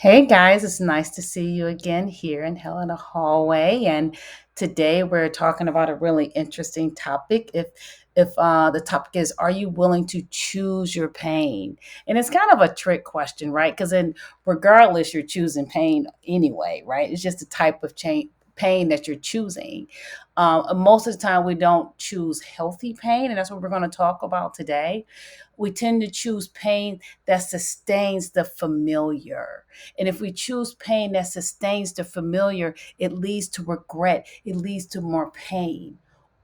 Hey guys, it's nice to see you again here in Hell in a Hallway. And today we're talking about a really interesting topic. If the topic is, are you willing to choose your pain? And it's kind of a trick question, right? Because then, regardless, you're choosing pain anyway, right? It's just the type of pain that you're choosing. Most of the time, we don't choose healthy pain, and that's what we're going to talk about today. We tend to choose pain that sustains the familiar. And if we choose pain that sustains the familiar, it leads to regret, it leads to more pain.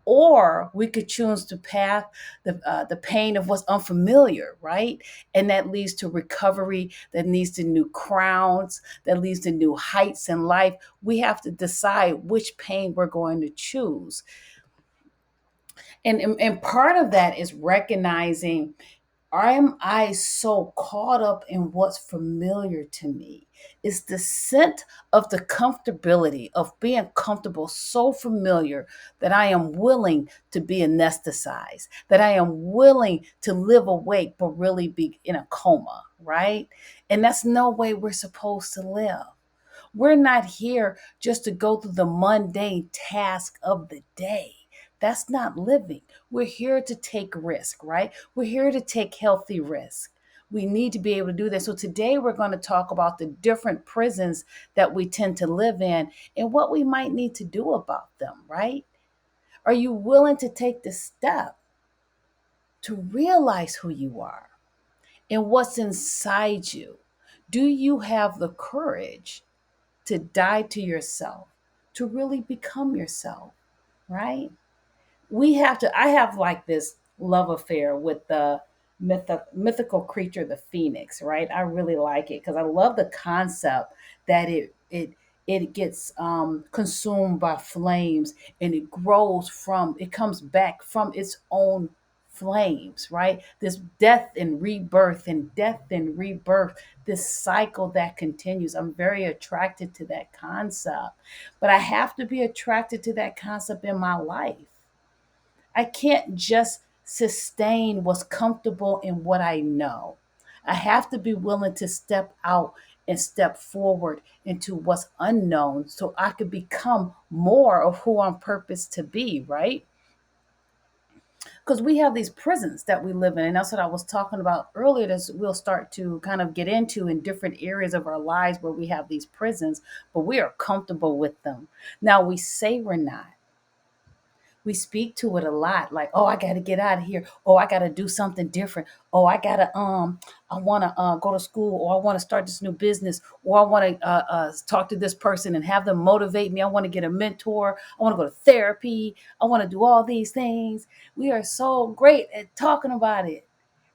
Or we could choose to path the pain of what's unfamiliar, right? And that leads to recovery, that leads to new crowns, that leads to new heights in life. We have to decide which pain we're going to choose. And part of that is recognizing, am I so caught up in what's familiar to me? It's the scent of the comfortability of being comfortable, so familiar that I am willing to be anesthetized, that I am willing to live awake, but really be in a coma, right? And that's no way we're supposed to live. We're not here just to go through the mundane task of the day. That's not living. We're here to take risk, right? We're here to take healthy risk. We need to be able to do that. So today we're going to talk about the different prisons that we tend to live in and what we might need to do about them, right? Are you willing to take the step to realize who you are and what's inside you? Do you have the courage to die to yourself, to really become yourself, right? I have like this love affair with the mythical creature, the phoenix, right? I really like it because I love the concept that it gets consumed by flames and it comes back from its own flames, right? This death and rebirth, this cycle that continues. I'm very attracted to that concept, but I have to be attracted to that concept in my life. I can't just sustain what's comfortable in what I know. I have to be willing to step out and step forward into what's unknown so I could become more of who I'm purposed to be, right? Because we have these prisons that we live in. And that's what I was talking about earlier. That we'll start to kind of get into in different areas of our lives where we have these prisons, but we are comfortable with them. Now, we say we're not. We speak to it a lot, like, oh, I got to get out of here. Oh, I got to do something different. Oh, I want to go to school, or I want to start this new business, or I want to talk to this person and have them motivate me. I want to get a mentor. I want to go to therapy. I want to do all these things. We are so great at talking about it,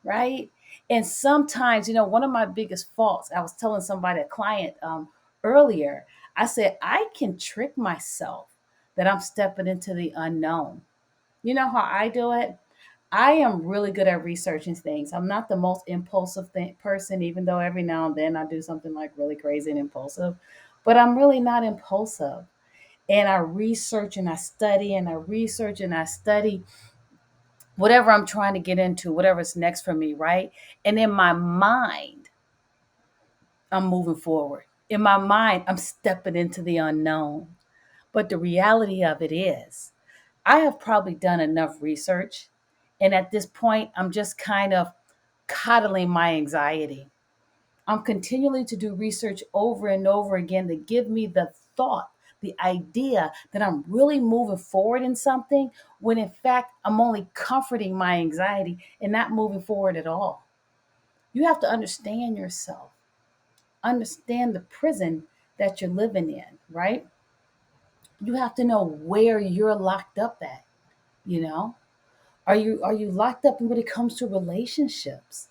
right? And sometimes, one of my biggest faults, I was telling somebody, a client earlier, I said, I can trick myself that I'm stepping into the unknown. You know how I do it? I am really good at researching things. I'm not the most impulsive person, even though every now and then I do something like really crazy and impulsive, but I'm really not impulsive. And I research and I study and I research and I study whatever I'm trying to get into, whatever's next for me, right? And in my mind, I'm moving forward. In my mind, I'm stepping into the unknown. But the reality of it is, I have probably done enough research. And at this point, I'm just kind of coddling my anxiety. I'm continually to do research over and over again to give me the thought, the idea that I'm really moving forward in something, when in fact, I'm only comforting my anxiety and not moving forward at all. You have to understand yourself, understand the prison that you're living in, right? You have to know where you're locked up at, you know? Are you locked up when it comes to relationships?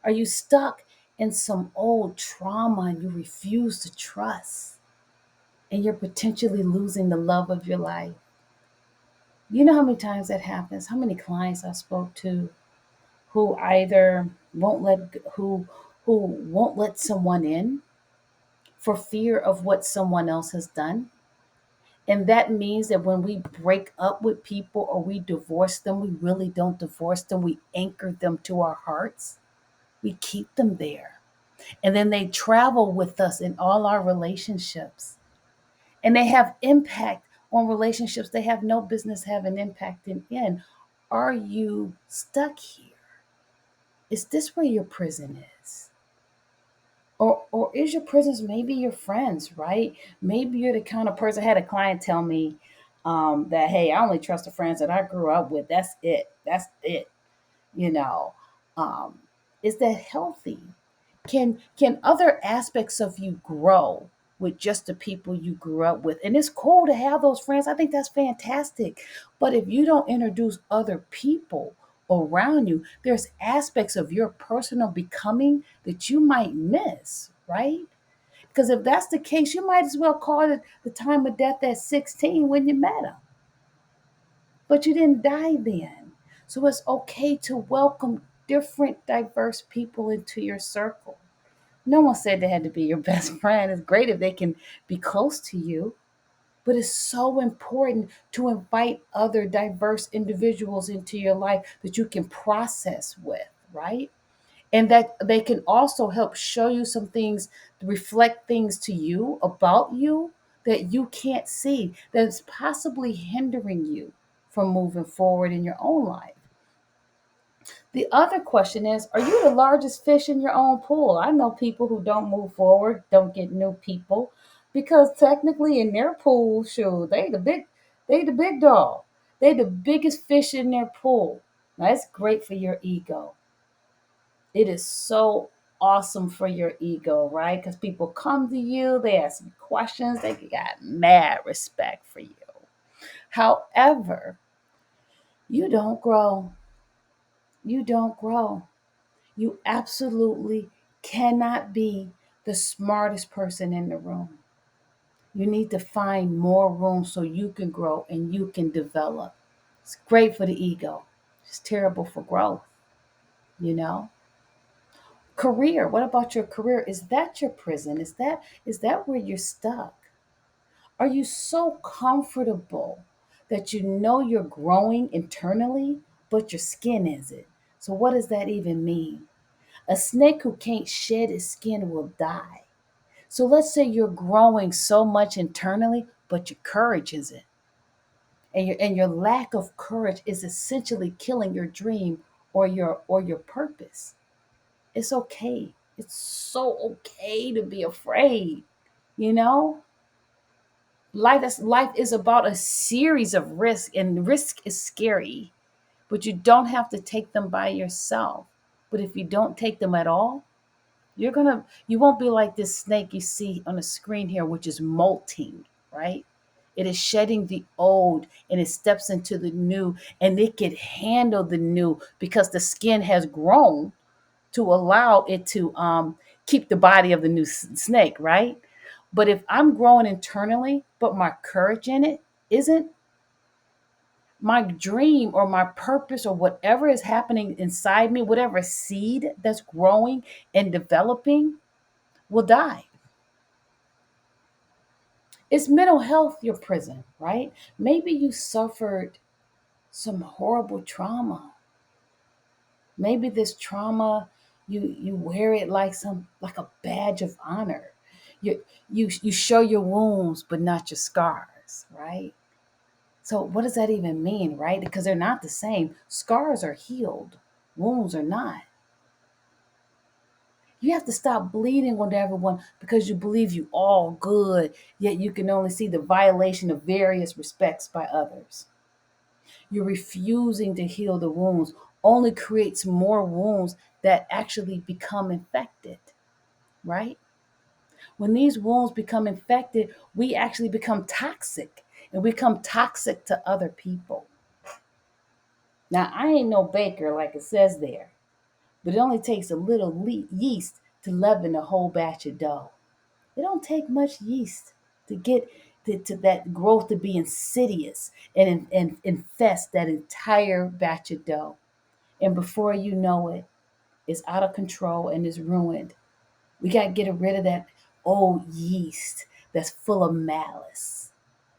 Are you stuck in some old trauma and you refuse to trust and you're potentially losing the love of your life? You know how many times that happens? How many clients I spoke to who either won't let someone in for fear of what someone else has done? And that means that when we break up with people or we divorce them, we really don't divorce them. We anchor them to our hearts. We keep them there. And then they travel with us in all our relationships. And they have impact on relationships they have no business having impact in. Are you stuck here? Is this where your prison is? Or is your prisons maybe your friends, right? Maybe you're the kind of person. I had a client tell me that, hey, I only trust the friends that I grew up with. That's it. That's it. You know, um, is that healthy? Can other aspects of you grow with just the people you grew up with? And it's cool to have those friends. I think that's fantastic. But if you don't introduce other people around you, there's aspects of your personal becoming that you might miss, right? Because if that's the case, you might as well call it the time of death at 16 when you met him. But you didn't die then. So it's okay to welcome different, diverse people into your circle. No one said they had to be your best friend. It's great if they can be close to you, but it's so important to invite other diverse individuals into your life that you can process with, right? And that they can also help show you some things, reflect things to you about you that you can't see, that's possibly hindering you from moving forward in your own life. The other question is, are you the largest fish in your own pool? I know people who don't move forward, don't get new people, because technically in their pool, sure, they the big dog. They the biggest fish in their pool. Now, that's great for your ego. It is so awesome for your ego, right? Because people come to you, they ask you questions, they got mad respect for you. However, you don't grow. You don't grow. You absolutely cannot be the smartest person in the room. You need to find more room so you can grow and you can develop. It's great for the ego. It's terrible for growth, you know? Career. What about your career? Is that your prison? Is that where you're stuck? Are you so comfortable that you know you're growing internally, but your skin isn't? So what does that even mean? A snake who can't shed his skin will die. So let's say you're growing so much internally, but your courage isn't. And your lack of courage is essentially killing your dream or your purpose. It's okay. It's so okay to be afraid. You know? Life is about a series of risks, and risk is scary, but you don't have to take them by yourself. But if you don't take them at all, you won't be like this snake you see on the screen here, which is molting, right? It is shedding the old and it steps into the new, and it can handle the new because the skin has grown to allow it to keep the body of the new snake, right? But if I'm growing internally, but my courage in it isn't, my dream or my purpose or whatever is happening inside me, whatever seed that's growing and developing, will die. Is mental health your prison, right? Maybe you suffered some horrible trauma. Maybe this trauma, you wear it like a badge of honor. You show your wounds but not your scars, right? So what does that even mean, right? Because they're not the same. Scars are healed, wounds are not. You have to stop bleeding on everyone because you believe you all good, yet you can only see the violation of various respects by others. You're refusing to heal the wounds only creates more wounds that actually become infected, right? When these wounds become infected, we actually become toxic and we become toxic to other people. Now, I ain't no baker like it says there, but it only takes a little yeast to leaven a whole batch of dough. It don't take much yeast to get to that growth to be insidious and infest that entire batch of dough. And before you know it, it's out of control and it's ruined. We got to get rid of that old yeast that's full of malice,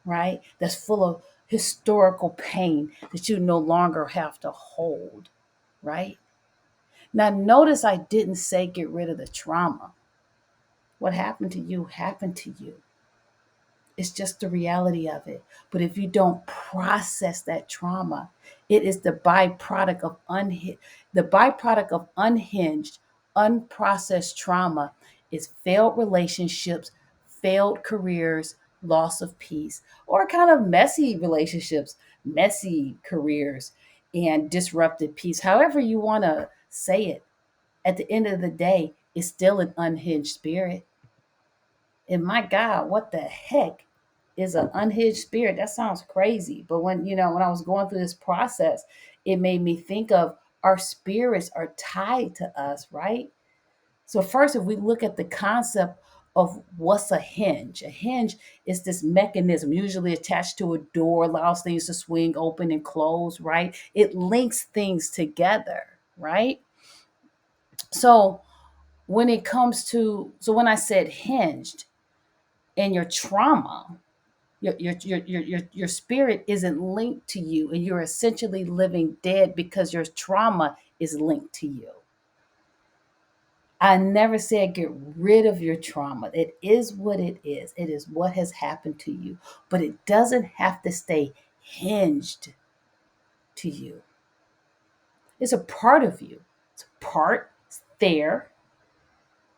right? That's full of historical pain that you no longer have to hold, right? Now, notice I didn't say get rid of the trauma. What happened to you happened to you. It's just the reality of it. But if you don't process that trauma, it is the byproduct of unhinged, unprocessed trauma is failed relationships, failed careers, loss of peace, or kind of messy relationships, messy careers, and disrupted peace. However you want to say it. At the end of the day, it's still an unhinged spirit. And my God, what the heck is an unhinged spirit? That sounds crazy. But when I was going through this process, it made me think of our spirits are tied to us, right? So first, if we look at the concept of what's a hinge is this mechanism usually attached to a door, allows things to swing open and close, right? It links things together, right? So when I said hinged and your trauma, your spirit isn't linked to you, and you're essentially living dead because your trauma is linked to you. I never said get rid of your trauma. It is what it is. It is what has happened to you, but it doesn't have to stay hinged to you. It's a part of you. It's a part. It's there.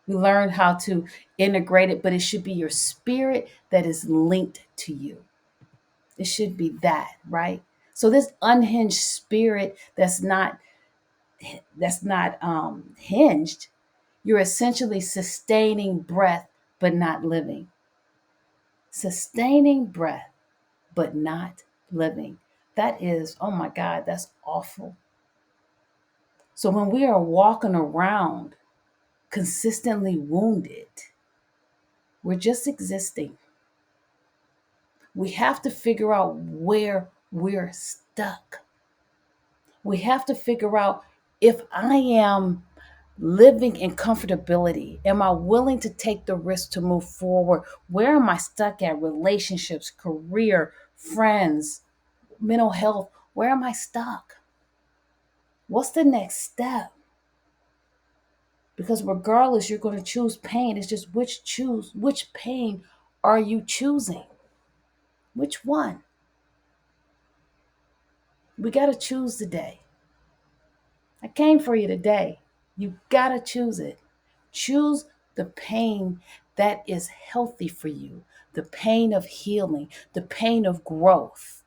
We learn how to integrate it, but it should be your spirit that is linked to you. It should be that, right? So this unhinged spirit that's not hinged, you're essentially sustaining breath but not living. Sustaining breath but not living. That is, oh my God, that's awful. So when we are walking around consistently wounded, we're just existing. We have to figure out where we're stuck. We have to figure out, if I am living in comfortability, am I willing to take the risk to move forward? Where am I stuck at? Relationships, career, friends, mental health. Where am I stuck? What's the next step? Because regardless, you're going to choose pain. It's just which pain are you choosing? Which one? We got to choose today. I came for you today. You got to choose it. Choose the pain that is healthy for you, the pain of healing, the pain of growth,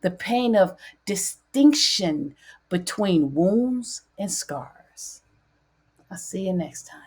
the pain of distinction between wounds and scars. I'll see you next time.